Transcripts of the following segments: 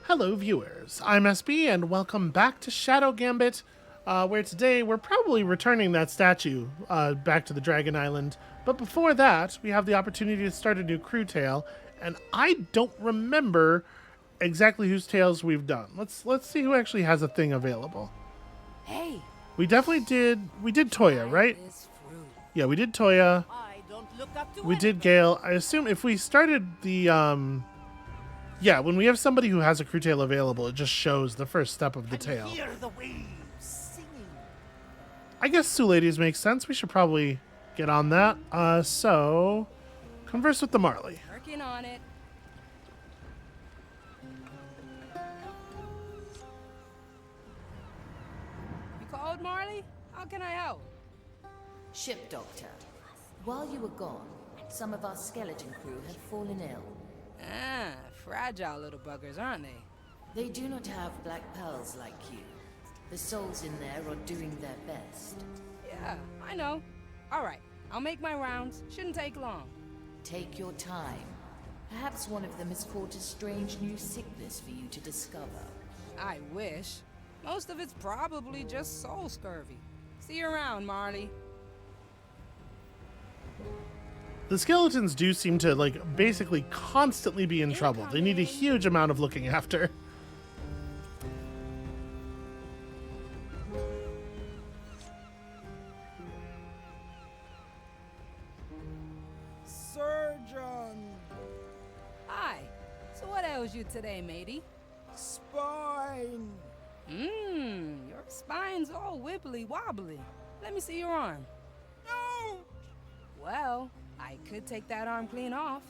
Hello viewers, I'm SB and welcome back to Shadow Gambit, where today we're probably returning that statue back to the Dragon Island. But before that, we have the opportunity to start a new crew tale, and I don't remember exactly whose tales we've done. Let's see who actually has a thing available. Hey, We definitely did Toya, right? this fruit. Yeah, we did Toya. I don't look up to We did anything. Gale. I assume if we started the yeah, when we have somebody who has a crew tale available, it just shows the first step of the tale. Hear the waves singing. I guess Sioux Ladies makes sense. We should probably get on that. So converse with the Marley. Working on it. You called, Marley? How can I help? Ship doctor, while you were gone, some of our skeleton crew had fallen ill. Ah, fragile little buggers, aren't they? They do not have black pearls like you. The souls in there are doing their best. Yeah, I know. All right, I'll make my rounds. Shouldn't take long. Take your time. Perhaps one of them has caught a strange new sickness for you to discover. I wish. Most of it's probably just soul scurvy. See you around, Marley. The skeletons do seem to, like, basically constantly be in trouble. They need a huge amount of looking after. Surgeon! Hi. So what ails you today, matey? Spine! Your spine's all wibbly wobbly. Let me see your arm. No! Well, I could take that arm clean off.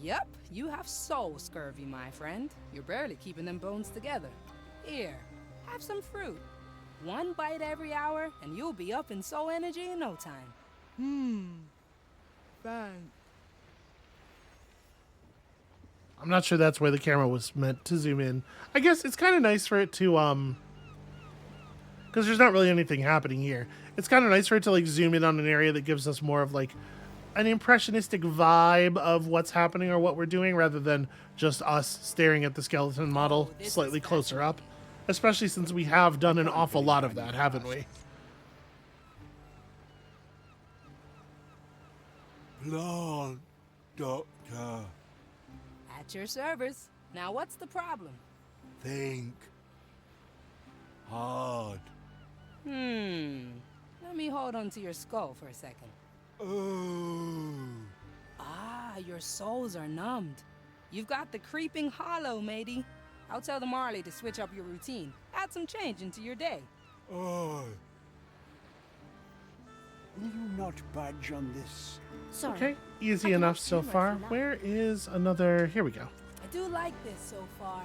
Yep, you have soul scurvy, my friend. You're barely keeping them bones together. Here, have some fruit. One bite every hour, and you'll be up in soul energy in no time. Thanks. I'm not sure that's where the camera was meant to zoom in. I guess it's kind of nice for it to, because there's not really anything happening here. It's kind of nice for it to, like, zoom in on an area that gives us more of, like, an impressionistic vibe of what's happening or what we're doing, rather than just us staring at the skeleton model this slightly is closer up. Especially since we have done an awful lot of that, haven't we? Blood, doctor. At your service. Now, what's the problem? Think. Hard. Let me hold on to your skull for a second. Oh. Ah, your souls are numbed. You've got the creeping hollow, matey. I'll tell the Marley to switch up your routine. Add some change into your day. Oh. Will you not budge on this? Sorry. Okay, easy I enough cannot so see right far. from now. Where is another... Here we go. I do like this so far.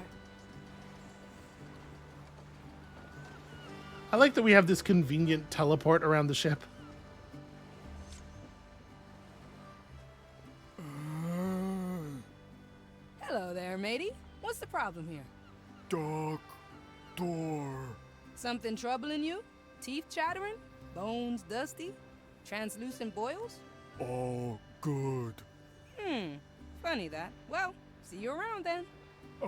I like that we have this convenient teleport around the ship. Hello there, matey. What's the problem here? Dark door. Something troubling you? Teeth chattering? Bones dusty? Translucent boils? All good. Funny that. Well, see you around then. I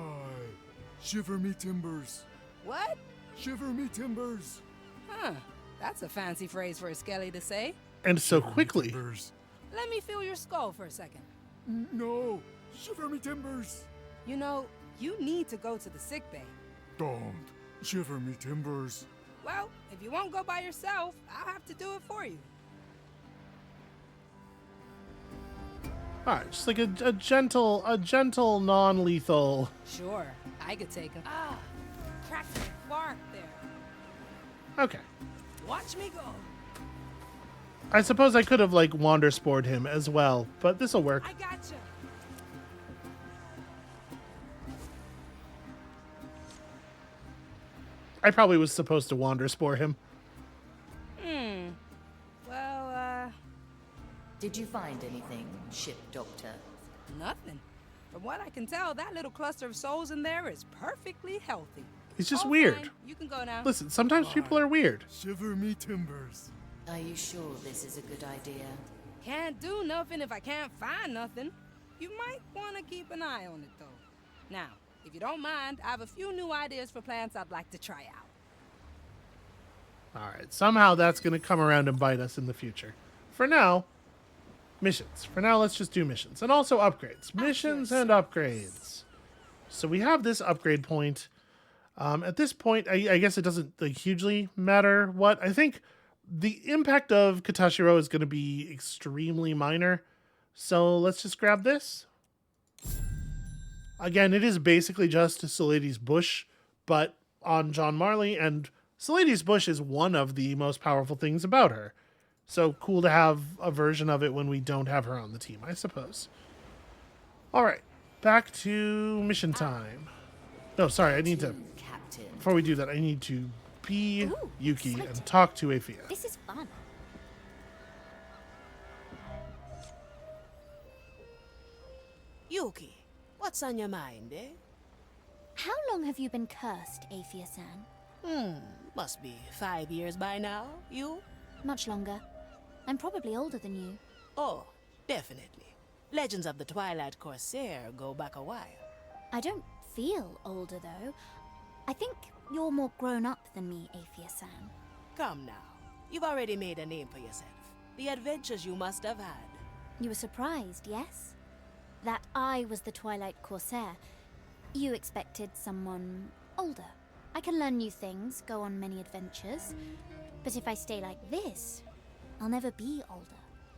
shiver me timbers. What? Shiver me timbers. Huh. That's a fancy phrase for a skelly to say. And so Shiver me quickly. timbers. Let me feel your skull for a second. No. Shiver me timbers. You know, you need to go to the sick bay. Don't. Shiver me timbers. Well, if you won't go by yourself, I'll have to do it for you. Alright, just like a gentle, non-lethal... Sure, I could take him. Ah, cracked my bark there. Okay. Watch me go. I suppose I could have, like, wander spored him as well, but this'll work. I gotcha. I probably was supposed to wander spore him. Well, Did you find anything, ship doctor? nothing. From what I can tell, that little cluster of souls in there is perfectly healthy. He's just All weird. fine. You can go now. Listen, sometimes people are weird. Shiver me timbers. Are you sure this is a good idea? Can't do nothing if I can't find nothing. You might want to keep an eye on it, though. Now, If you don't mind, I have a few new ideas for plants I'd like to try out. All right, somehow that's going to come around and bite us in the future. For now, missions. For now, let's just do missions. And also upgrades. Missions and upgrades. So we have this upgrade point. At this point, I guess it doesn't like hugely matter what. I think the impact of Katashiro is going to be extremely minor. So let's just grab this. Again, it is basically just Saladi's Bush, but on John Marley, and Saladi's Bush is one of the most powerful things about her. So cool to have a version of it when we don't have her on the team, I suppose. All right, back to mission time. No, sorry, I need to... Captain. Before we do that, I need to be Ooh, Yuki exciting. and talk to Afia. This is fun. Yuki, what's on your mind, eh? How long have you been cursed, Afia-san? Must be 5 years by now, you? Much longer. I'm probably older than you. Oh, definitely. Legends of the Twilight Corsair go back a while. I don't feel older, though. I think you're more grown up than me, Afia-san. Come now, you've already made a name for yourself. The adventures you must have had. You were surprised, yes? That I was the Twilight Corsair. You expected someone older. I can learn new things, go on many adventures. But if I stay like this, I'll never be older.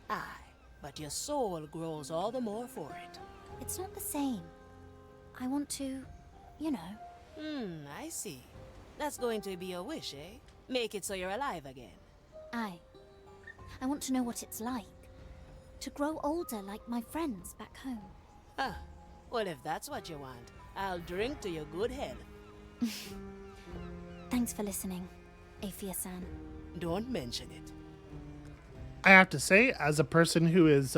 Aye, but your soul grows all the more for it. It's not the same. I want to, you know. I see. That's going to be a wish, eh? Make it so you're alive again. I want to know what it's like. To grow older like my friends back home. Huh. Well, if that's what you want, I'll drink to your good health. Thanks for listening, Afia-san. Don't mention it. I have to say, as a person who is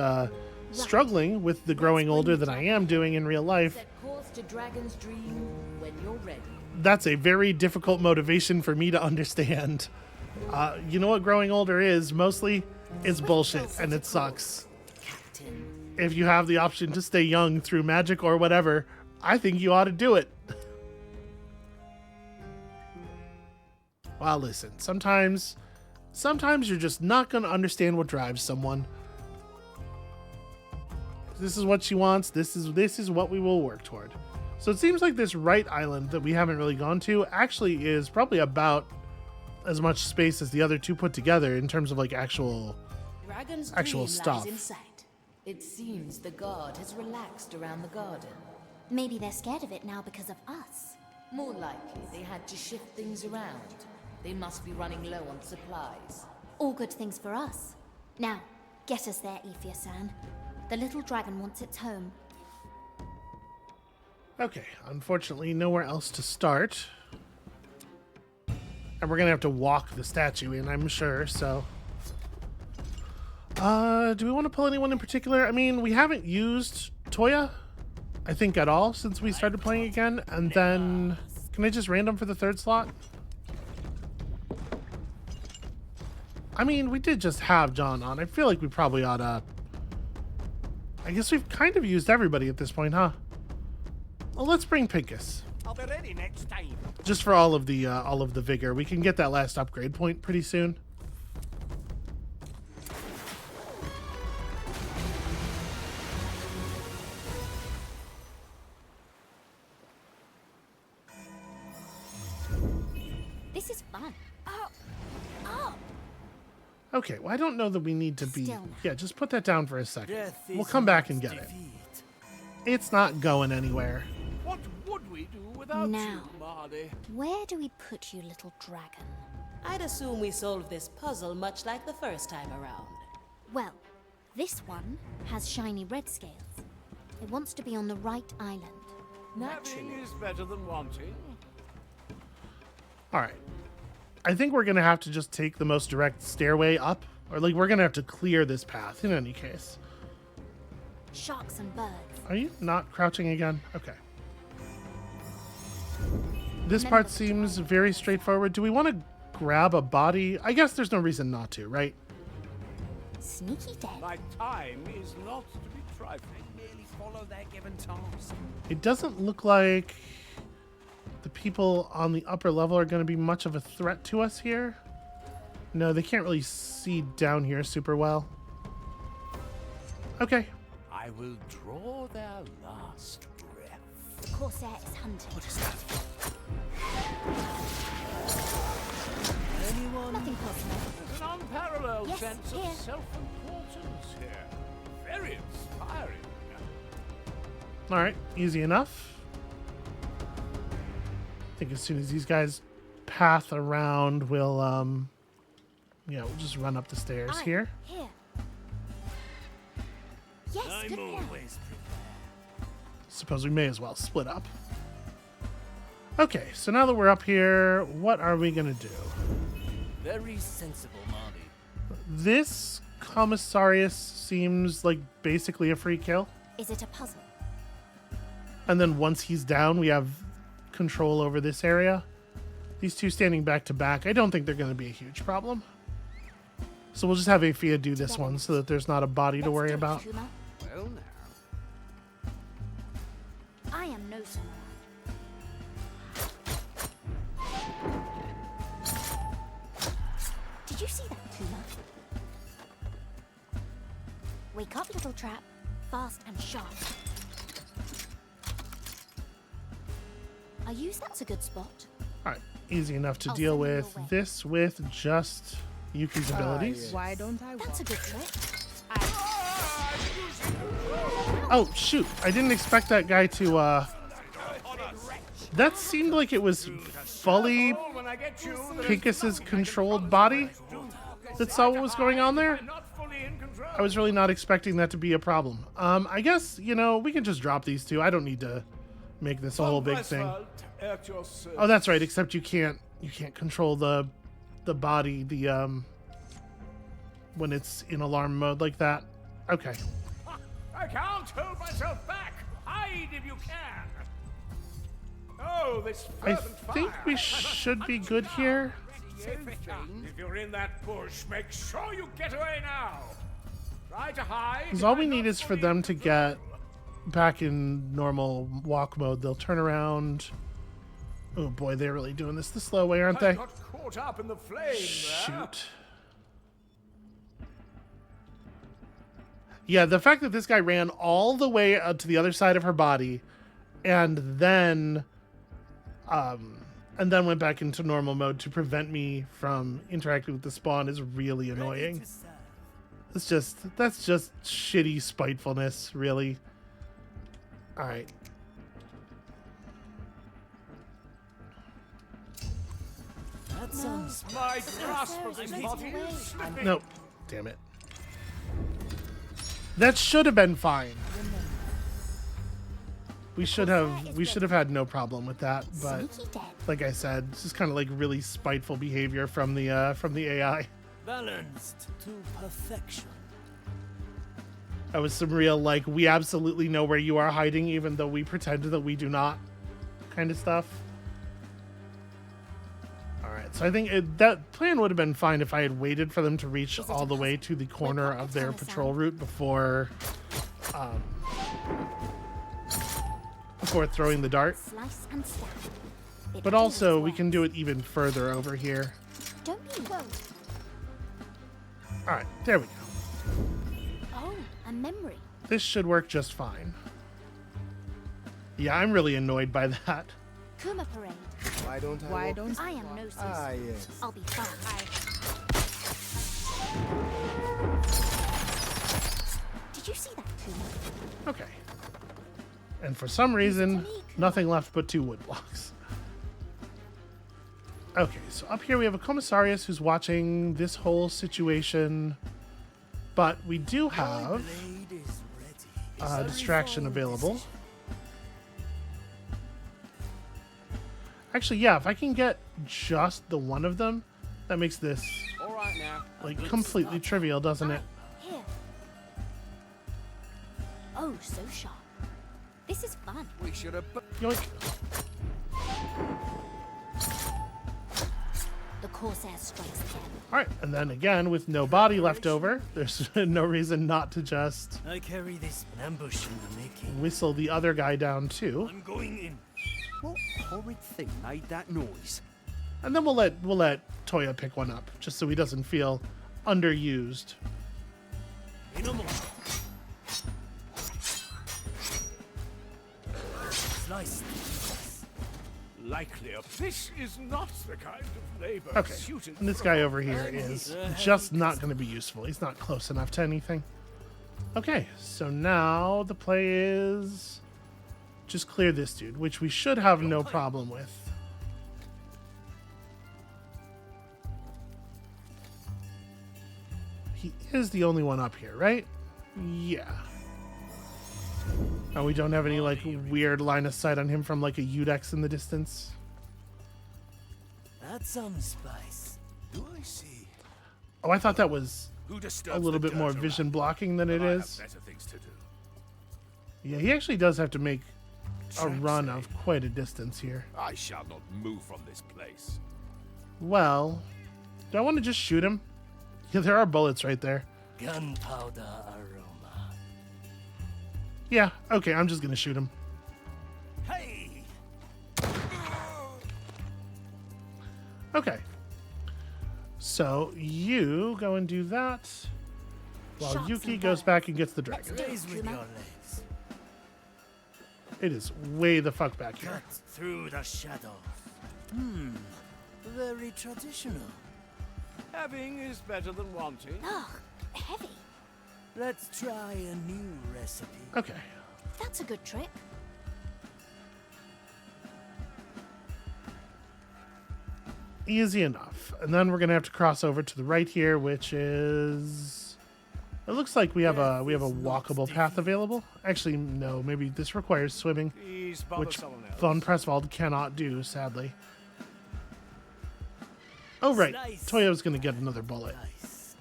struggling with the growing older that I am doing in real life, Set course to Dragon's Dream when you're ready. that's a very difficult motivation for me to understand. You know what growing older is? Mostly, it's bullshit, and it sucks. Captain. If you have the option to stay young through magic or whatever, I think you ought to do it. Well, listen, sometimes you're just not going to understand what drives someone. This is what she wants. This is what we will work toward. So it seems like this right island that we haven't really gone to actually is probably about as much space as the other two put together in terms of like actual Dragon's stuff. Dream lies in sight. It seems the guard has relaxed around the garden. Maybe they're scared of it now because of us. More likely they had to shift things around. They must be running low on supplies. All good things for us. Now, get us there, Afia-san. The little dragon wants its home. Okay, unfortunately, nowhere else to start. And we're gonna have to walk the statue in, I'm sure, so... do we want to pull anyone in particular? I mean, we haven't used Toya, I think, at all since we started playing again. And then... Can I just random for the third slot? I mean, we did just have John on. I feel like we probably ought to... I guess we've kind of used everybody at this point, huh? Well, let's bring Pincus. I'll be ready next time. Just for all of the vigor. We can get that last upgrade point pretty soon. This is fun. Okay, well, I don't know that we need to be... Still now. Yeah, just put that down for a second. Death We'll is come back not and get it. defeat. It's not going anywhere. What would we do without Now. you, Marley? Where do we put you, little dragon? I'd assume we solved this puzzle much like the first time around. Well, this one has shiny red scales. It wants to be on the right island. Having is better than wanting. All right. I think we're going to have to just take the most direct stairway up. Or, like, we're going to have to clear this path in any case. Sharks and birds. Are you not crouching again? Okay. This part seems very straightforward. Do we want to grab a body? I guess there's no reason not to, right? Sneaky dead. My time is not to be trifling. Merely follow their given task. It doesn't look like people on the upper level are going to be much of a threat to us here. No, they can't really see down here super well. Okay. I will draw their last breath. The Corsair is hunting. What is that? Anyone? Nothing personal. There's an unparalleled Yes, sense here. of self-importance here. Very inspiring. All right, easy enough. I think as soon as these guys path around, we'll yeah, we'll just run up the stairs here. Here. Yes, good plan. Suppose we may as well split up. Okay, so now that we're up here, what are we gonna do? Very sensible, Marty. This commissarius seems like basically a free kill. Is it a puzzle? And then once he's down, we have control over this area. These two standing back to back, I don't think they're going to be a huge problem. So we'll just have Afia do this one so that there's not a body to Let's worry do it, about. Kuma. Well now. I am no samurai. Did you see that, Kuma? Wake up, little trap. Fast and sharp. I use that's a good spot. All right, easy enough to I'll deal send you with. away. This with just Yuki's abilities. Why don't I That's a walk? good trick. Oh, shoot. I didn't expect that guy to, that seemed like it was fully When I get you, Pincus's controlled body that saw what was going on there. not fully in control. I was really not expecting that to be a problem. I guess, you know, we can just drop these two. I don't need to make this a whole big thing. At your service. Oh, that's right, except you can't control the body, when it's in alarm mode like that. Okay. I can't hold myself back. Hide if you can. Oh, this I fervent think fire. we should be good here. If you're in that bush, make sure you get away now. Try to hide. Because all we need is for them to get back in normal walk mode. They'll turn around. Oh boy, they're really doing this the slow way, aren't I they? got caught up in the flame there. Shoot. Yeah, the fact that this guy ran all the way to the other side of her body and then went back into normal mode to prevent me from interacting with the spawn is really annoying. That's just shitty spitefulness, really. All right. That sounds. My grasp of this body is slipping. Nope. Damn it. That should have been fine. We should have had no problem with that, but Sneaky dead. like I said, it's just kind of like really spiteful behavior from the AI. Balanced to perfection. That was some real like we absolutely know where you are hiding even though we pretend that we do not kind of stuff. All right, so I think that plan would have been fine if I had waited for them to reach all the way to the corner of their patrol route before throwing the dart. Slice and stab. It But also, always we works. can do it even further over here. Don't be worried. All right, there we go. Oh, a memory. This should work just fine. Yeah, I'm really annoyed by that. Kuma parade. Why don't I? Why don't I am no samurai. yes. I'll be fast. Did you see that, Kuma? Okay. And for some reason, nothing left but 2 wood blocks. Okay, so up here we have a commissarius who's watching this whole situation. But we do have Blade is ready. distraction available. Actually, yeah, if I can get just the one of them, that makes this All right now. like completely trivial, doesn't it? Here. Oh, so sharp. This is fun. We should have. Yoink. The Corsair strikes again. All right, and then again, with no body left over, there's no reason not to just I carry this ambush in the making. whistle the other guy down too. I'm going in. horrid thing made that noise? And then we'll let Toya pick one up, just so he doesn't feel underused. Slice. Likely, this is not the kind of labor Okay, suited and this for guy a- over here is just not going to be useful. He's not close enough to anything. Okay, so now the play is just clear this dude, which we should have no problem with. He is the only one up here, right? Yeah. Oh, we don't have any, like, weird line of sight on him from, like, a Udex in the distance. That's some spice. Do I see? Oh, I thought that was Who a disturbs little the bit more dirt vision around? blocking than it I is. have better things to do. Yeah, he actually does have to make a Tracks, run eh? of quite a distance here. I shall not move from this place. Well, do I want to just shoot him? Yeah, there are bullets right there. Gunpowder aroma. Yeah, okay, I'm just going to shoot him. Hey! Okay. So, you go and do that, while Shots Yuki and goes birds. back and gets the dragon. Raise with Kuma. your legs. It is way the fuck back here. Cut through the shadows. Very traditional. Having is better than wanting. Ugh, heavy. Let's try a new recipe. Okay. That's a good trick. Easy enough. And then we're going to have to cross over to the right here, which is... It looks like we have a walkable path available. Actually, no, maybe this requires swimming, Please bother which someone else. Von Presswald cannot do, sadly. Oh, right. Slice. Toyo's going to get another bullet. Nice.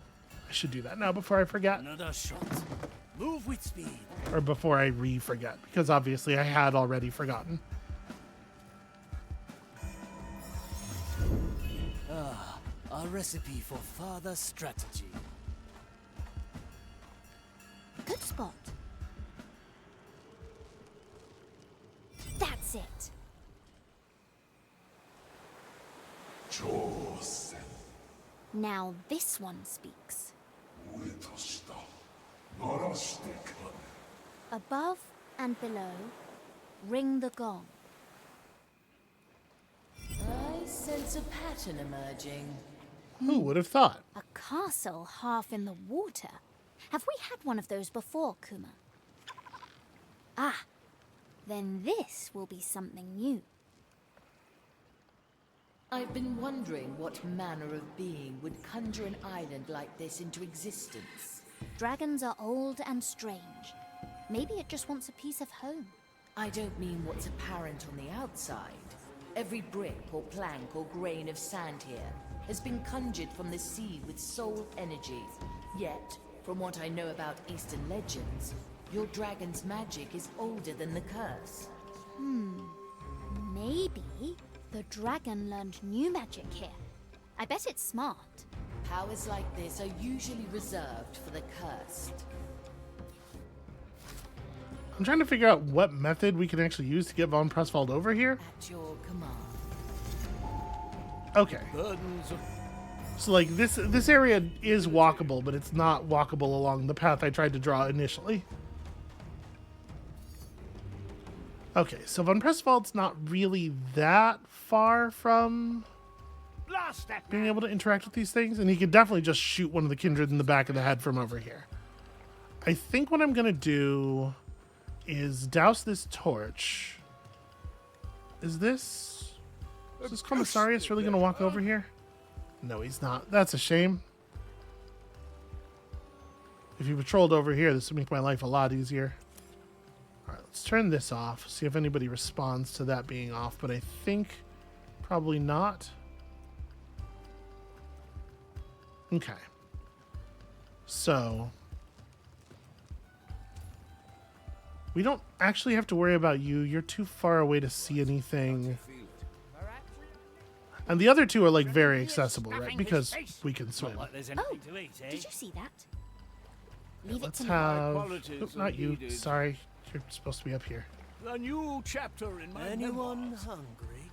I should do that now before I forget. Another shot. Move with speed. Or before I re-forget, because obviously I had already forgotten. A recipe for further strategy. Good spot. That's it. Now this one speaks. Above and below, ring the gong. I sense a pattern emerging. Who would have thought? A castle half in the water. Have we had one of those before, Kuma? Ah, then this will be something new. I've been wondering what manner of being would conjure an island like this into existence. Dragons are old and strange. Maybe it just wants a piece of home. I don't mean what's apparent on the outside. Every brick or plank or grain of sand here has been conjured from the sea with soul energy. Yet, from what I know about Eastern legends, your dragon's magic is older than the curse. Maybe the dragon learned new magic here. I bet it's smart. Powers like this are usually reserved for the cursed. I'm trying to figure out what method we can actually use to get Von Presswald over here. At your command. Okay. Burdens of So, like, this area is walkable, but it's not walkable along the path I tried to draw initially. Okay, so Von Presswald's not really that far from blast that being able to interact with these things, and he could definitely just shoot one of the kindred in the back of the head from over here. I think what I'm going to do is douse this torch. Is this Commissarius really going to walk over here? No, he's not. That's a shame. If he patrolled over here, this would make my life a lot easier. Alright, let's turn this off. See if anybody responds to that being off, but I think probably not. Okay. So we don't actually have to worry about you. You're too far away to see anything. And the other two are like very accessible, right? Because we can swim. Like there's Oh, anything to eat, eh? did you see that? Leave it Let's to me. have... Apologies Oop, are not you. needed. Sorry. You're supposed to be up here. a new chapter in my Anyone memoirs. hungry?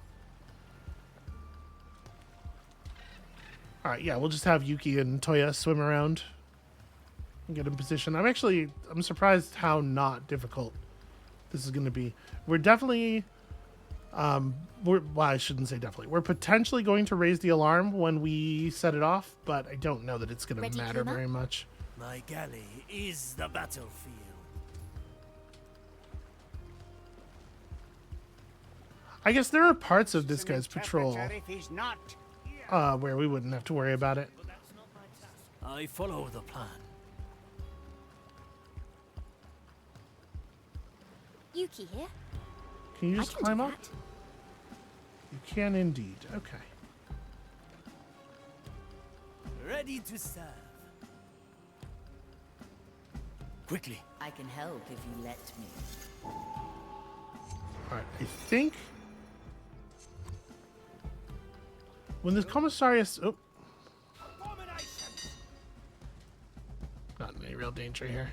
All right, yeah, we'll just have Yuki and Toya swim around and get in position. I'm surprised how not difficult this is going to be. We're definitely, well, I shouldn't say definitely. We're potentially going to raise the alarm when we set it off, but I don't know that it's going to Ready, matter Kuma? very much. My galley is the battlefield. I guess there are parts of this guy's patrol If he's not where we wouldn't have to worry about it. I follow the plan. Yuki here. Can you I just can climb do up? that. You can indeed. Okay. Ready to serve. Quickly. I can help if you let me. All right. I think when this commissarius, not in any real danger here.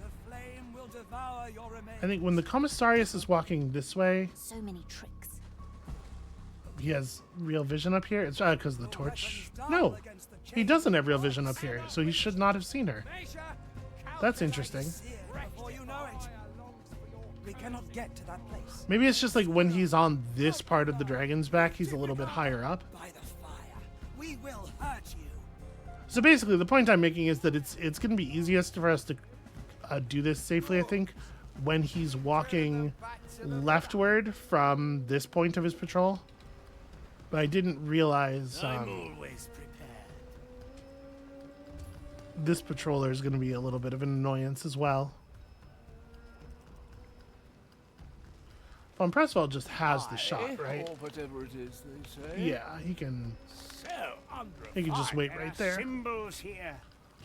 The flame will devour your remains. I think when the commissarius is walking this way, So many tricks. he has real vision up here. It's because of the torch. No, he doesn't have real vision up here, so he should not have seen her. That's interesting. Before you know it, we cannot get to that place. Maybe it's just like when he's on this part of the dragon's back, he's a little bit higher up. By the fire, we will hurt you. So basically, the point I'm making is that it's going to be easiest for us to do this safely, I think, when he's walking leftward from this point of his patrol. But I didn't realize I'm always prepared. this patroller is going to be a little bit of an annoyance as well. Von Presswell just has the shot, right? Or whatever it is they say. Yeah, he can. So, under He can just fire, wait there right are there. Symbols here.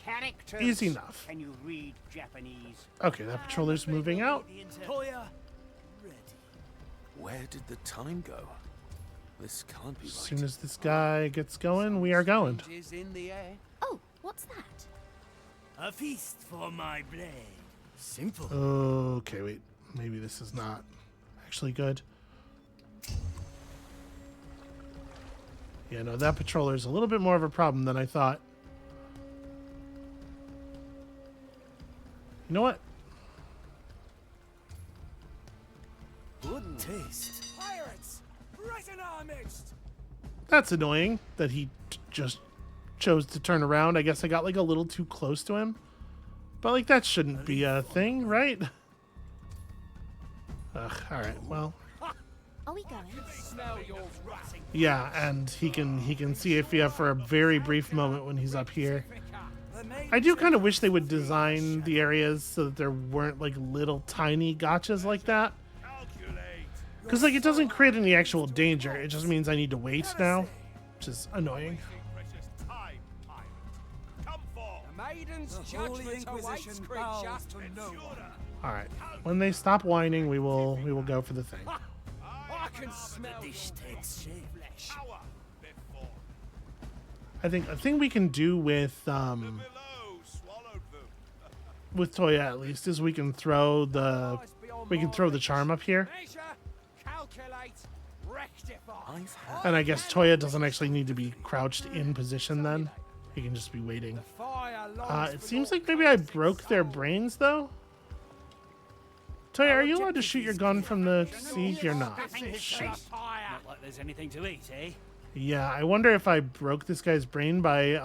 Characters. Easy enough. Can you read Japanese? Okay, that patroller's moving out. Toya, ready. Where did the time go? This can't be As right. soon as this guy gets going, we are going. Is in the air. Oh, what's that? A feast for my blade. Simple. Okay, wait. Maybe this is not actually good. Yeah, no, that patroller is a little bit more of a problem than I thought. You know what? Good taste. Pirates! Right in our midst! That's annoying that he just chose to turn around. I guess I got like a little too close to him. But like that shouldn't be a thing, right? Ugh, alright, well. Are we going? Smell your rotting. Yeah, and he can see Ifia for a very brief moment when he's up here. I do kind of wish they would design the areas so that there weren't like little tiny gotchas like that. Because like it doesn't create any actual danger. It just means I need to wait now, which is annoying. Precious time, pirate. Come forth. The maiden's The Holy judgment awaits, Inquisition creature. bows to no one. All right, when they stop whining, we will go for the thing. I can smell The dish takes shape. flesh. Power before. I think a thing we can do with Below swallowed them. with Toya at least is we can throw the charm up here, Measure, calculate, rectify. I've had and I guess Toya doesn't actually need to be crouched in position then. He can just be waiting. Fire longs It for seems your like maybe I cleansing broke their soul. brains though. Toya, are you allowed to shoot your gun from the sea? You're not. Shoot. Fire. Not like there's anything to eat, eh? Yeah, I wonder if I broke this guy's brain by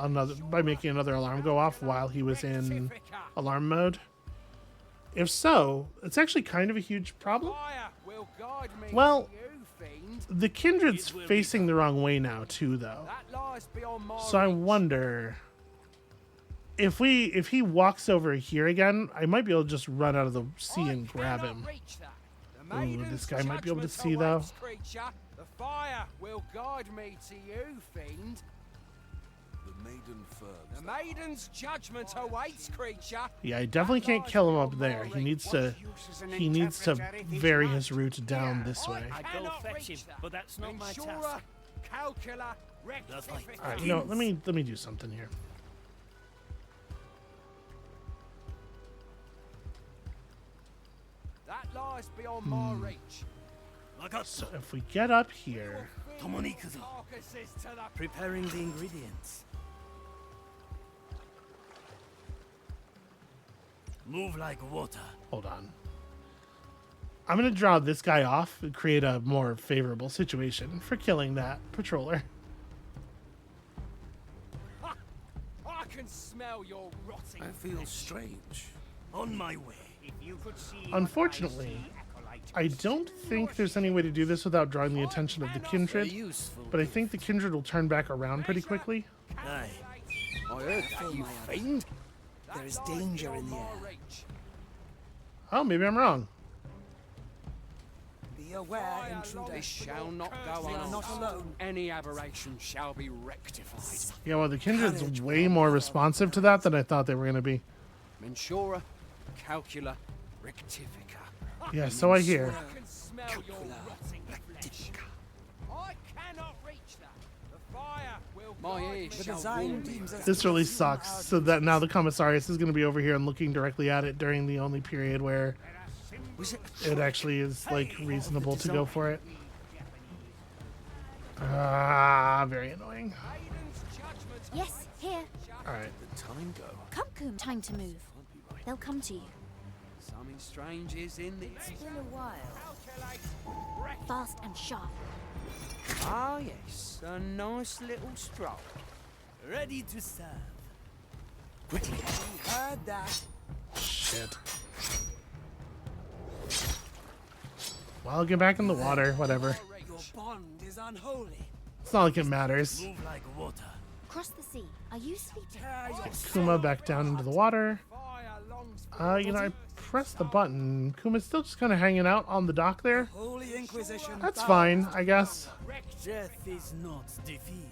making another alarm go off while he was in alarm mode. If so, it's actually kind of a huge problem. Fire will guide me Well, to you, fiend. The kindred's facing the wrong way now too, though. That lies beyond my So I reach. wonder if he walks over here again, I might be able to just run out of the sea and grab cannot him. reach that. The Ooh, maiden's this guy might be able to judgment see, though. awaits, creature. The fire will guide me to you, fiend. the maiden The firms. maiden's judgment awaits, creature. Yeah, I definitely can't kill him up there. He needs to vary his route down this way. I go Cannot fetch reach him, that. but that's not my Ensura, task. calcula, The fight. All right, you know, let me do something here. That lies beyond my reach. So if we get up here, Carcasses to the Preparing the ingredients. Move like water. Hold on. I'm going to draw this guy off and create a more favorable situation for killing that patroller. I can smell your rotting. I feel strange. On my way. If you could see Unfortunately, I don't think there's any way to do this without drawing the attention of the kindred, Useful. but I think the kindred will turn back around pretty quickly. Aye. I heard that, you fiend. There is danger in the air. Oh, maybe I'm wrong. Be aware, intruder. This shall not go We are on. not alone. Any aberration shall be rectified. Yeah, well, the kindred's way more responsive to that than I thought they were going to be. Mensura, calcula, rectifica. Yeah, so I hear. I can smell your rotting flesh. I cannot reach that. The fire will my ears The shall design warn me. deems us This really sucks, so that now the commissarius is going to be over here and looking directly at it during the only period where it actually is, like, reasonable to go for it. Ah, very annoying. Yes, here. Alright. The time go. Come, Coom. Time to move. They'll come to you. Something strange is in this. It's been a while. Fast and sharp. Ah, yes, a nice little stroll. Ready to serve. Quickly. heard that. Shit. Well, I'll get back in the water, whatever. Your bond is unholy. It's not like it matters. Move like water. Cross the sea. Are you sleeping? Tear your Kuma back down into the water. Fire longs for You know, I pressed the button. Kuma's still just kind of hanging out on the dock there. Holy Inquisition. That's bound. fine, I guess. Death is not defeat.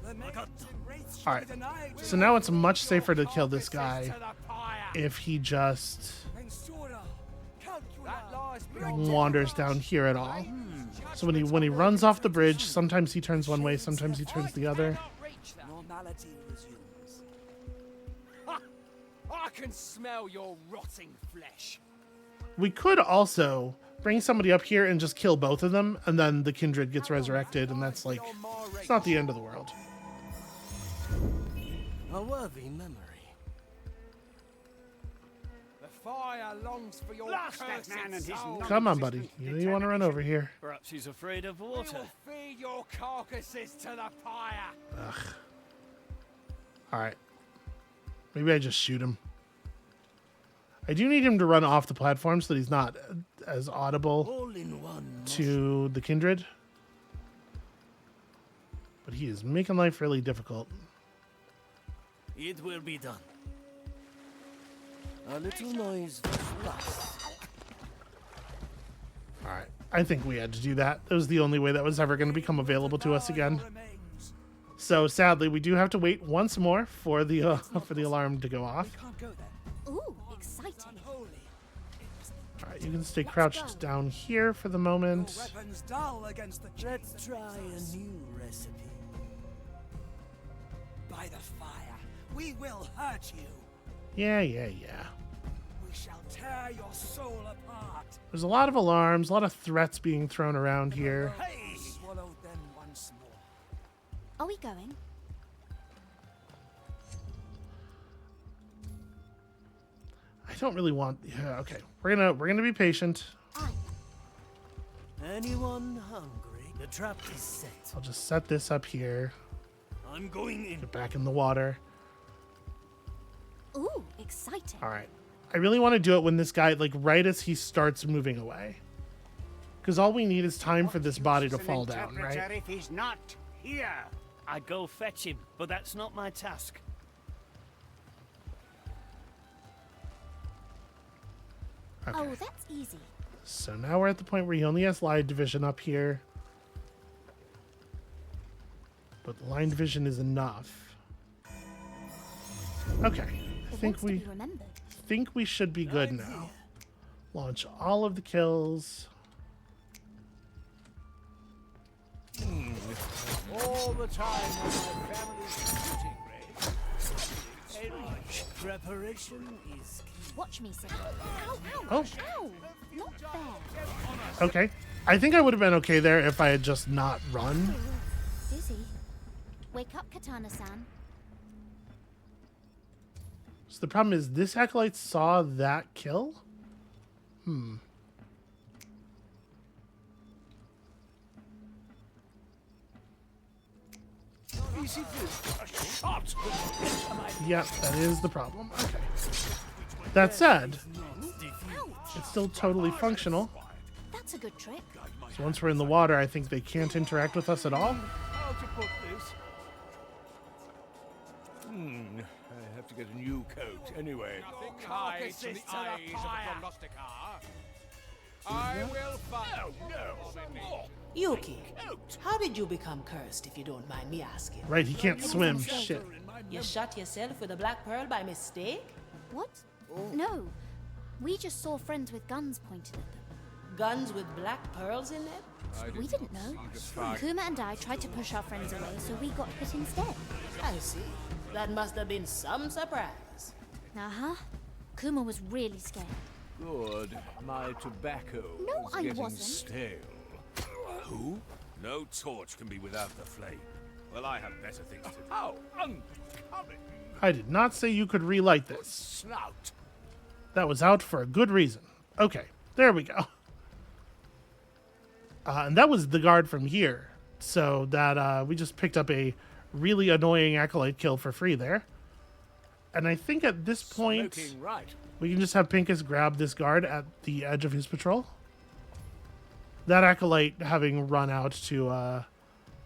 The maidens in wraiths shall Alright. be denied. So now it's much safer to kill this guy to the pyre. if he just Mensura, calcula. That lies beyond wanders down here at all. So when he runs off the bridge, sometimes he turns one way, sometimes he turns the other. reach that. Normality resumes. I can smell your rotting flesh. We could also bring somebody up here and just kill both of them, and then the kindred gets resurrected, and that's like, it's not the end of the world. A worthy memory. The fire longs for your Blast that cursed man and his soul. Come on, buddy. You know you want to run over here. Perhaps he's afraid of We water. will feed your carcasses to the pyre. Alright. Maybe I just shoot him. I do need him to run off the platform so that he's not as audible All in one. to the kindred. But he is making life really difficult. It will be done. A little noise plus. Alright. I think we had to do that. That was the only way that was ever going to become available to us again. Remains. So sadly, we do have to wait once more for the alarm to go off. Can't go there. Ooh, exciting. Unholy. Alright, you can stay crouched down here for the moment. Weapons dull against the chains. Let's try a new recipe. By the fire, we will hurt you. Yeah. We shall tear your soul apart. There's a lot of alarms, a lot of threats being thrown around here. Hey! Swallow them once more. Are we going? I don't really want. Yeah, okay. We're gonna be patient. Anyone hungry? The trap is set. I'll just set this up here. I'm going in. Get back in the water. Ooh, exciting. All right. I really want to do it when this guy, like, right as he starts moving away. Because all we need is time for this body to fall down, right? If he's not here. I'd go fetch him, but that's not my task. Okay. Oh, that's easy. So now we're at the point where he only has line division up here. But line division is enough. Okay. I It think wants to be remembered. we should be good now. Launch all of the kills. All the time when my family's shooting range. Preparation is key. Watch me, sir. Ow, ow, Oh. ow. Not fair. Okay. I think I would have been okay there if I had just not run. Dizzy. Wake up, Katana-san. So the problem is this acolyte saw that kill? Yep, that is the problem. Okay. That said, it's still totally functional. That's a good trick. So once we're in the water, I think they can't interact with us at all. How to put this? I have to get a new coat anyway. Hides from the eyes of the prognosticar. I will find. No. Yuki, how did you become cursed, if you don't mind me asking? Right, he can't swim. Shit. You shot yourself with a black pearl by mistake? What? No. We just saw friends with guns pointed at them. Guns with black pearls in them? We didn't know. Kuma and I tried to push our friends away, so we got hit instead. I see. That must have been some surprise. Uh-huh. Kuma was really scared. Good. My tobacco No, is I getting wasn't. stale. Who? No torch can be without the flame. Well, I have better things to do. How uncommon. I did not say you could relight this. Snout. That was out for a good reason. Okay, there we go. And that was the guard from here. So that we just picked up a really annoying acolyte kill for free there. And I think at this point, Smoking right. we can just have Pincus grab this guard at the edge of his patrol. That acolyte having run out to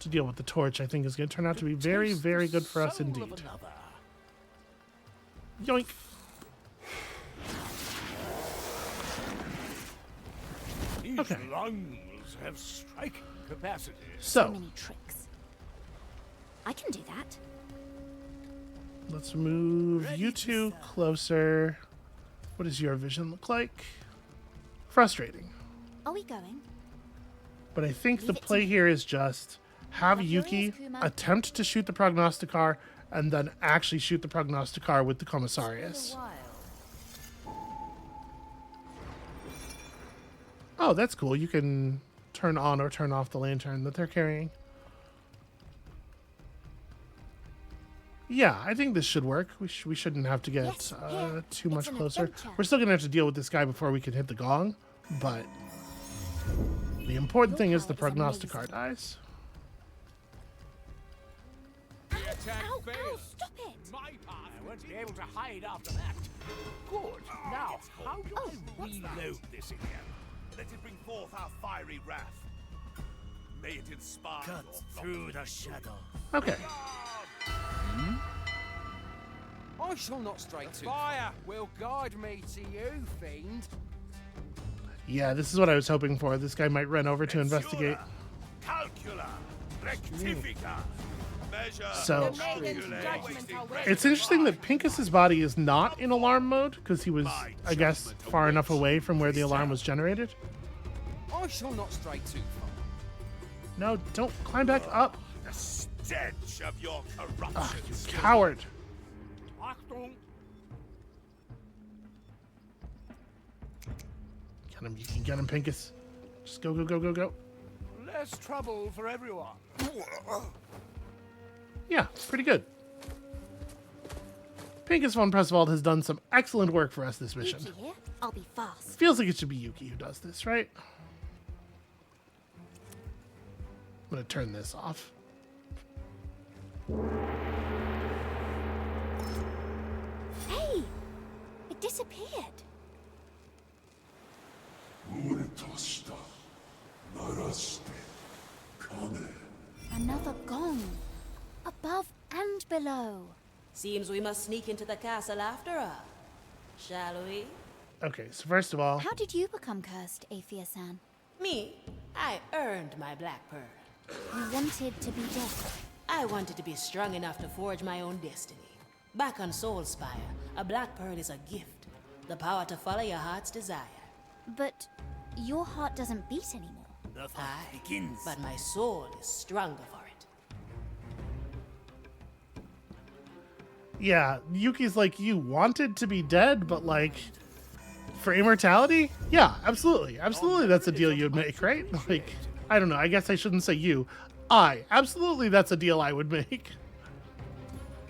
deal with the torch, I think is going to turn out to be very, very good for us Soul of indeed. another. Yoink. These Okay. lungs have striking capacity. So So, many tricks. I can do that. let's move you two closer. What does your vision look like? Frustrating. Are we going? But I think the Leave it to play me. here is just have Now, here Yuki is Kuma. attempt to shoot the prognosticar and then actually shoot the prognosticar with the Been commissarius. a while. Oh, that's cool. You can turn on or turn off the lantern that they're carrying. Yeah, I think this should work. We shouldn't have to get Yes, yeah. too It's much an closer. adventure. We're still going to have to deal with this guy before we can hit the gong, but the important thing is the Your power is prognosticar amazing. dies. Ow, ow, stop it! My path. I won't be able to hide after that. Good. Now, how do Oh, I what's that? reload this again? Let it bring forth our fiery wrath. May it inspire Cut your through the shadow. Okay. I shall not stray too Fire will guide me to you, fiend. Yeah, this is what I was hoping for. This guy might run over to investigate. Calcula, rectifica, measure. So- The maiden's judgment awaits. It's interesting that Pincus's body is not in alarm mode because he was, I guess, far enough away from where the alarm was generated. I shall not stray too far. No, don't climb back up. The stench of your corruption. Ah, you coward. Achtung. Get him, you can get him, Pincus. Just go, go, go, go, go. Less trouble for everyone. Yeah, pretty good. Pincus von Presswald has done some excellent work for us this mission. Yuki here. I'll be fast. Feels like it should be Yuki who does this, right? I'm gonna turn this off. Hey! It disappeared. Another gong. Above and below. Seems we must sneak into the castle after all. Shall we? Okay, so first of all, How did you become cursed, Aphia-san? Me? I earned my black pearl. You wanted to be dead. I wanted to be strong enough to forge my own destiny. Back on Soulspire, a black pearl is a gift. The power to follow your heart's desire. But your heart doesn't beat anymore. The fight Aye, begins. but my soul is stronger for it. yeah, Yuki's like, you wanted to be dead, but like, for immortality? Yeah, absolutely. Absolutely, that's a deal you'd make, right? Like, I don't know. I guess I shouldn't say you. Absolutely, that's a deal I would make.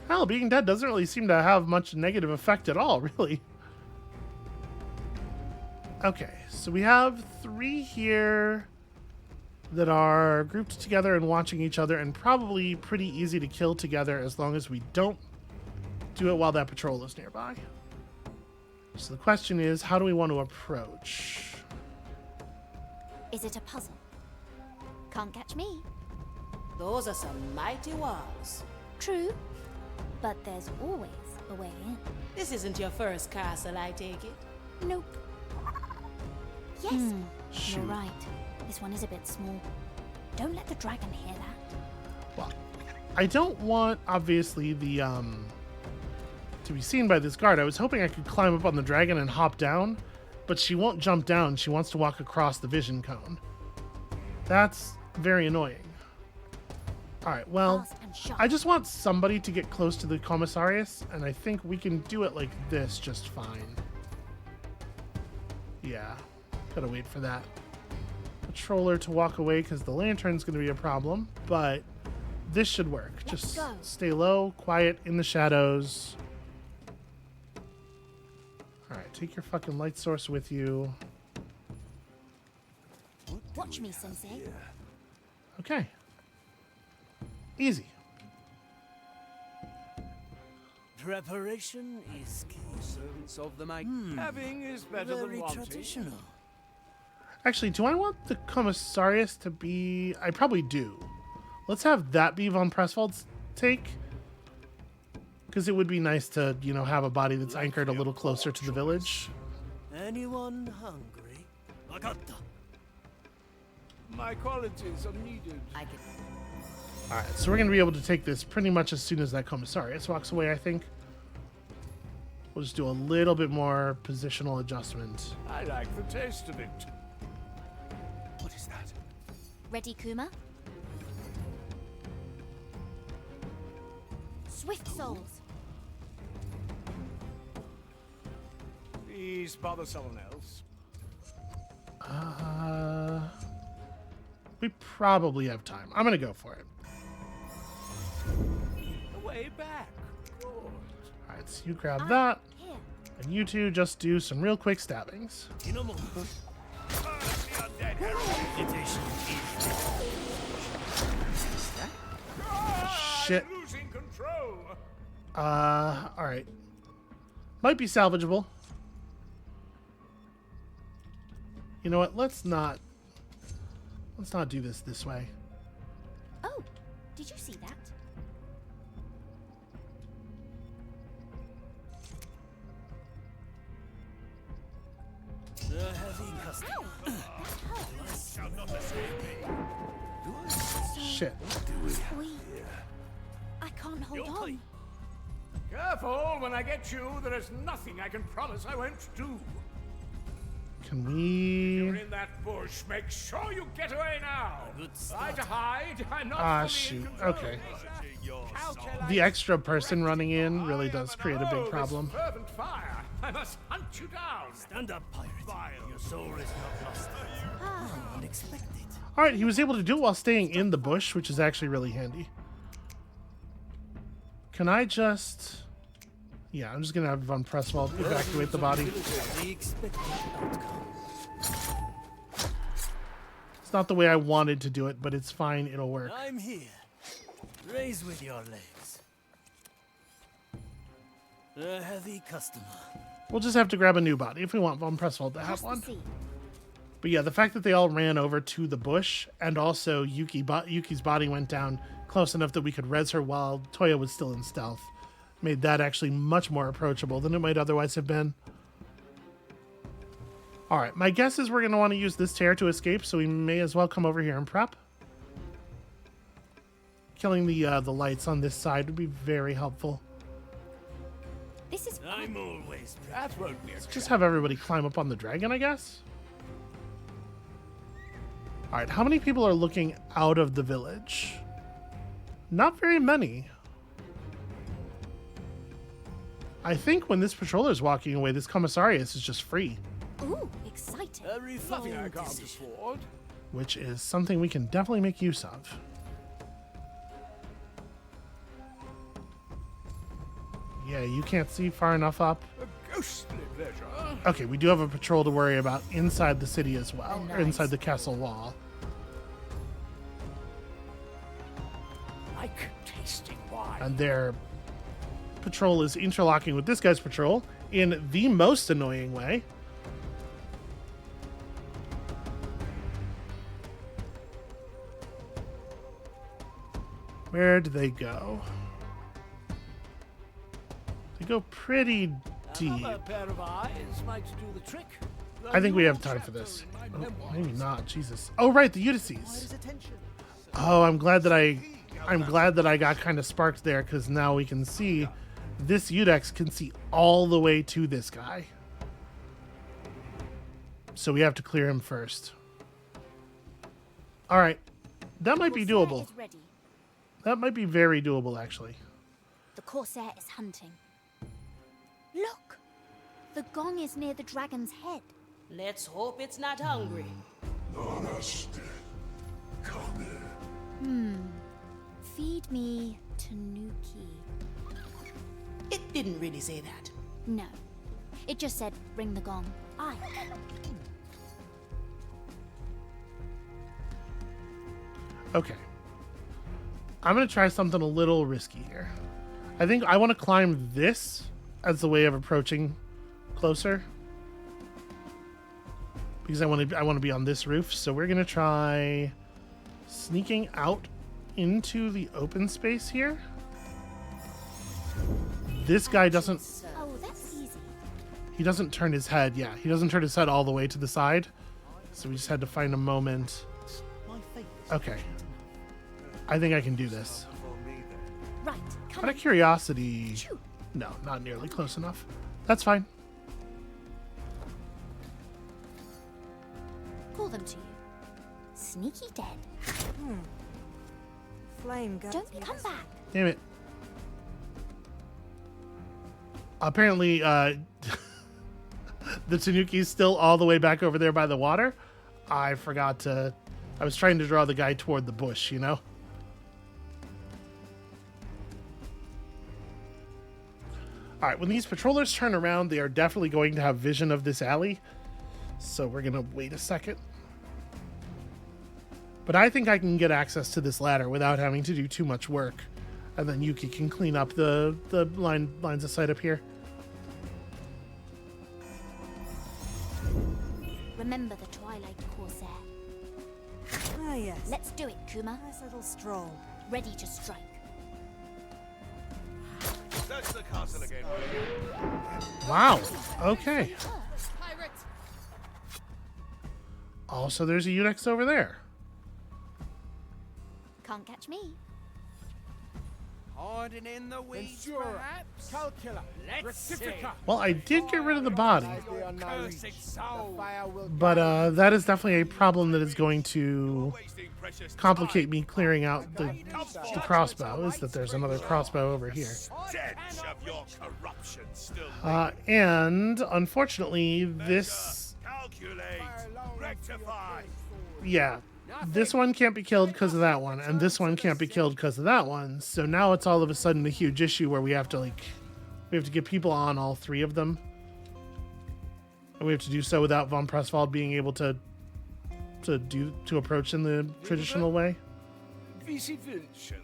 Hell, being dead doesn't really seem to have much negative effect at all, really. Okay, so we have 3 here that are grouped together and watching each other, and probably pretty easy to kill together as long as we don't do it while that patrol is nearby. So the question is, how do we want to approach? Is it a puzzle? Can't catch me. Those are some mighty walls. True, but there's always a way in. This isn't your first castle, I take it. Nope. Yes, Shoot. you're right. This one is a bit small. Don't let the dragon hear that. Well, I don't want, obviously, the, to be seen by this guard. I was hoping I could climb up on the dragon and hop down, but she won't jump down. She wants to walk across the vision cone. That's very annoying. Alright, well, I just want somebody to get close to the commissarius, and I think we can do it like this just fine. Yeah, gotta wait for that patroller to walk away because the lantern's gonna be a problem, but this should work. Just stay low, quiet, in the shadows. Alright, take your fucking light source with you. Watch me, Sensei. Okay. Easy. Preparation is key. Servants of the might. Having is better Very than wanting. traditional. Actually, do I want the commissarius to be... I probably do. Let's have that be Von Presswald's take. Because it would be nice to, you know, have a body that's anchored a little closer to the village. Anyone hungry? Vagatta. My qualities are needed. I can. Alright, so we're going to be able to take this pretty much as soon as that commissarius walks away, I think. We'll just do a little bit more positional adjustment. I like the taste of it. What is that? Ready, Kuma? Swift souls. Please bother someone else. We probably have time. I'm going to go for it. Way back. Good. Alright, so you grab that. Here. And you two just do some real quick stabbings. In a moment. Shit. Losing control. Alright. Might be salvageable. You know what? Let's not do this way. Oh, did you see that? The heavy custom. Shall not escape me. Shit. We... I can't hold Your on. plate. Careful, when I get you, there is nothing I can promise I won't do. Can You're we... in that bush. Make sure you get away now. Good Try to hide. I'm not Ah, fully in shoot. control. Okay. Calculate The extra person running in really does create a big this problem. fervent fire. I must hunt you down. Stand up, pirate. Your soul is not lost. Unexpected. Alright, he was able to do it while staying in the bush, which is actually really handy. Can I just... Yeah, I'm just going to have Von Presswald evacuate the body. The expected outcome. It's not the way I wanted to do it, but it's fine. It'll work. I'm here. Raise with your legs. A heavy customer. We'll just have to grab a new body if we want Von Presswald to have Cross the one. sea. But yeah, the fact that they all ran over to the bush, and also Yuki's body went down close enough that we could res her while Toya was still in stealth, made that actually much more approachable than it might otherwise have been. Alright, my guess is we're going to want to use this tear to escape, so we may as well come over here and prep. Killing the lights on this side would be very helpful. This is fun. I'm always prepared. That won't be a Just have everybody climb up on the dragon, I guess. Alright, how many people are looking out of the village? Not very many. I think when this patroller is walking away, this commissarius is just free, Ooh, exciting. A nothing I refined can't decision. afford. which is something we can definitely make use of. Yeah, you can't see far enough up. A ghostly pleasure. Okay, we do have a patrol to worry about inside the city as well, Oh, or inside nice. the castle wall. Like tasting wine. And their patrol is interlocking with this guy's patrol in the most annoying way. Where do they go? They go pretty deep. Another pair of eyes might do the trick. I think we have time for this. Oh, maybe not. Jesus. Oh, right, the Ulysses. Oh, I'm glad that I got kind of sparked there, because now we can see this Udex can see all the way to this guy. So we have to clear him first. All right, that might be Corsair doable. is ready. That might be very doable, actually. The Corsair is hunting. Look! The gong is near the dragon's head. Let's hope it's not hungry. Feed me Tanuki. It didn't really say that. No. It just said, ring the gong. I. Okay. I'm going to try something a little risky here. I think I want to climb this as the way of approaching closer. Because I want to be on this roof. So we're going to try sneaking out into the open space here. This guy doesn't... Oh, that's easy. He doesn't turn his head. Yeah, he doesn't turn his head all the way to the side. So we just had to find a moment. Okay. I think I can do this. Right, come Out on. of curiosity... Shoo. No, not nearly close enough. That's fine. Call them to you. Sneaky dead. Flame guts Don't me come this- back. Damn it. Apparently, the Tanuki's still all the way back over there by the water. I forgot to... I was trying to draw the guy toward the bush, you know? Alright, when these patrollers turn around, they are definitely going to have vision of this alley. So we're going to wait a second. But I think I can get access to this ladder without having to do too much work. And then Yuki can clean up the lines of sight up here. Remember the Twilight Corsair. Ah, yes. Let's do it, Kuma. Nice little stroll. Ready to strike. Search the castle again. Wow. Okay. Also, there's a Udex over there. Can't catch me. Hiding in the weeds, Ensure. perhaps? Calcula. Let's see. Rectifica. Well, I did get rid of the body, The unknown reach. Cursed soul. The fire will but that is definitely a problem that is going to Wasting precious complicate me clearing out the crossbow, is that there's another crossbow over here. stench of your corruption still. And unfortunately, this, Calculate. Rectify. yeah, this one can't be killed because of that one, and this one can't be killed because of that one. So now it's all of a sudden a huge issue where we have to get people on all three of them. And we have to do so without von Presswald being able to approach in the traditional way. Vici Vincent.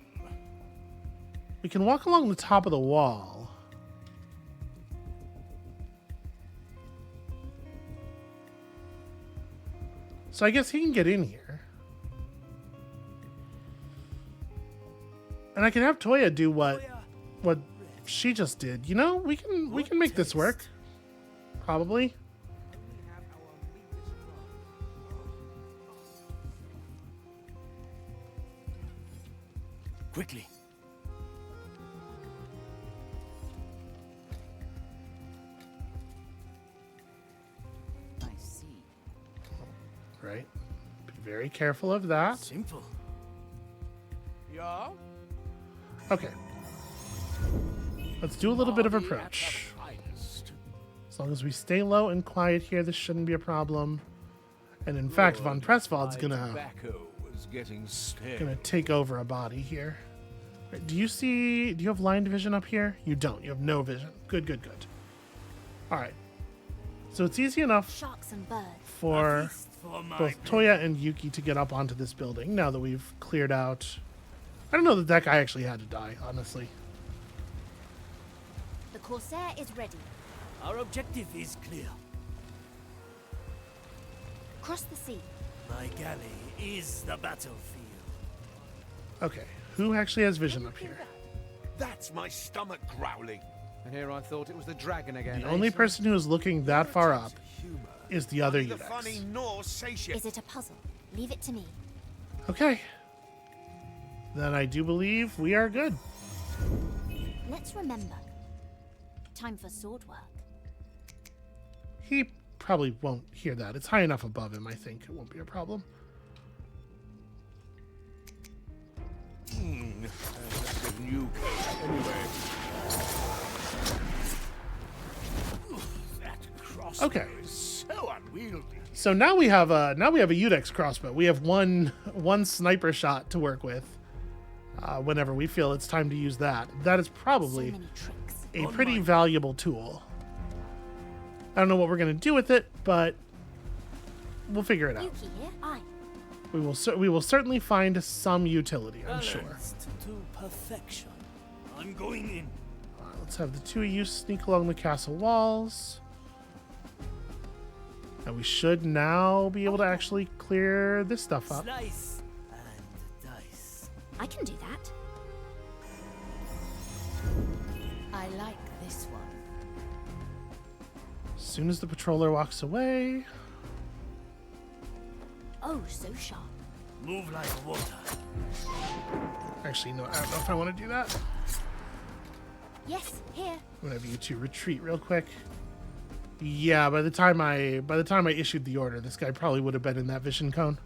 We can walk along the top of the wall. So I guess he can get in here. And I can have Toya do what she just did. You know, we can make this work. Probably. Quickly. I see. Right. Be very careful of that. Simple. Yeah? Okay. Let's do a little bit of approach. Finest. As long as we stay low and quiet here, this shouldn't be a problem. And in fact, von Presswald's My gonna tobacco was getting stale. take over a body here. Do you have line vision up here? You don't. You have no vision. Good, good, good. All right. So it's easy enough Sharks and birds. for both Toya and Yuki to get up onto this building now that we've cleared out. I don't know that that guy actually had to die, honestly. The Corsair is ready. Our objective is clear. Cross the sea. My galley is the battlefield. Okay, who actually has vision up here? That's my stomach growling. And here I thought it was the dragon again. The only person who is looking that far up is the other The Udex. funny Norse satiate. Is it a puzzle? Leave it to me. Okay. Then I do believe we are good. Let's remember. Time for sword work. He probably won't hear that. It's high enough above him, I think. It won't be a problem. That's a new case. Anyway. That crossbow Okay. is so unwieldy. So now we have a Udex crossbow. We have one sniper shot to work with. Whenever we feel it's time to use that. That is probably So many tricks. a pretty valuable tool. I don't know what we're going to do with it, but we'll figure it out. Yuki here. Aye. We will certainly find some utility, I'm sure. Balanced to perfection. I'm going in. Let's have the two of you sneak along the castle walls. And we should now be able to actually clear this stuff up. Slice and dice. I can do that. I like this one. As soon as the patroller walks away. Oh, so sharp. Move like water. Actually, no, I don't know if I want to do that. Yes, here. I'm gonna have you two retreat real quick. Yeah, by the time I issued the order, this guy probably would have been in that vision cone.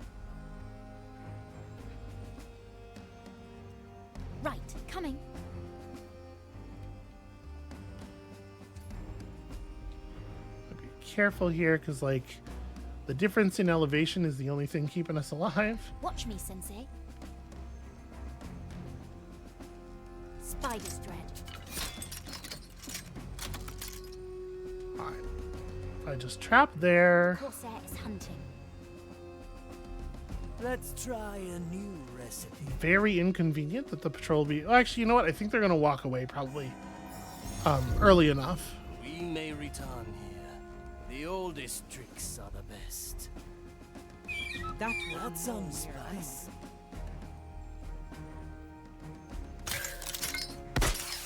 Right, coming. Be careful here, because like the difference in elevation is the only thing keeping us alive. Watch me, Sensei. Spider's thread. Alright. I just trap there. Corsair is hunting. Let's try a new recipe. Very inconvenient that the patrol will be. Oh, actually, you know what? I think they're gonna walk away probably early enough. We may return here. The oldest tricks are the best. That Add some spice.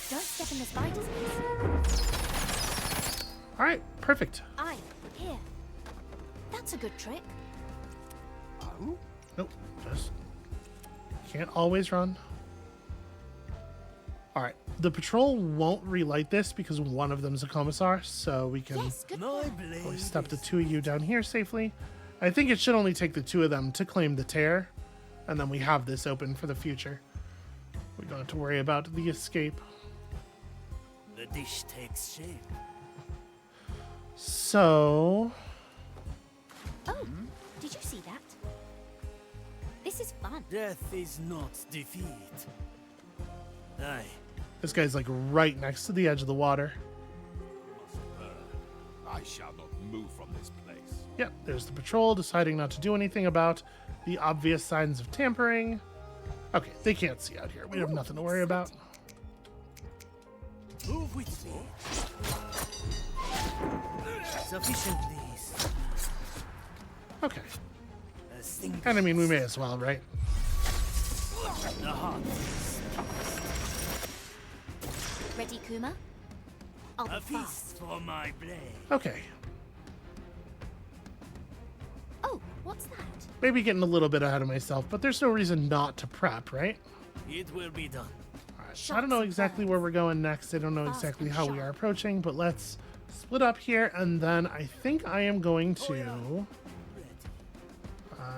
Don't step in the spider's mess. Alright, perfect. Aye, here. That's a good trick. Nope, just can't always run. Alright, the patrol won't relight this because one of them's a commissar, so we can Yes, good My work. blade. probably step the two of you down here safely. I think it should only take the two of them to claim the tear, and then we have this open for the future. We don't have to worry about the escape. The dish takes shape. So, Oh, did you see that? This is fun. Death is not defeat. Aye. this guy's like right next to the edge of the water. I shall not move from this place. Yep, there's the patrol deciding not to do anything about the obvious signs of tampering. Okay, they can't see out here. We have nothing to worry about. Move with me. Sufficient, please. Okay. A single And I mean, we may as well, right? the heart. Ready, Kuma? I'll A be feast fast. for my blade. Okay. Oh, what's that? Maybe getting a little bit ahead of myself, but there's no reason not to prep, right? It will be done. Alright, I don't know exactly where we're going next. I don't know exactly how we are approaching, but let's split up here, and then I think I am going to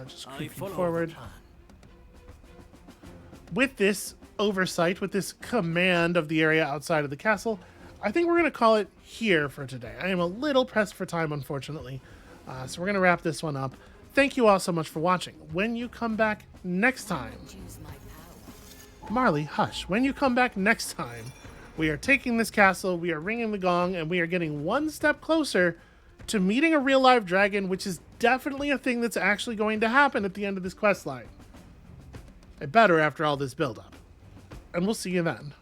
just I creep follow forward. the plan. With this oversight, with this command of the area outside of the castle, I think we're going to call it here for today. I am a little pressed for time, unfortunately, so we're going to wrap this one up. Thank you all so much for watching. When you come back next time, Choose my power. Marley, hush. When you come back next time, we are taking this castle, we are ringing the gong, and we are getting one step closer to meeting a real live dragon, which is definitely a thing that's actually going to happen at the end of this quest line. It better after all this build-up. And we'll see you then.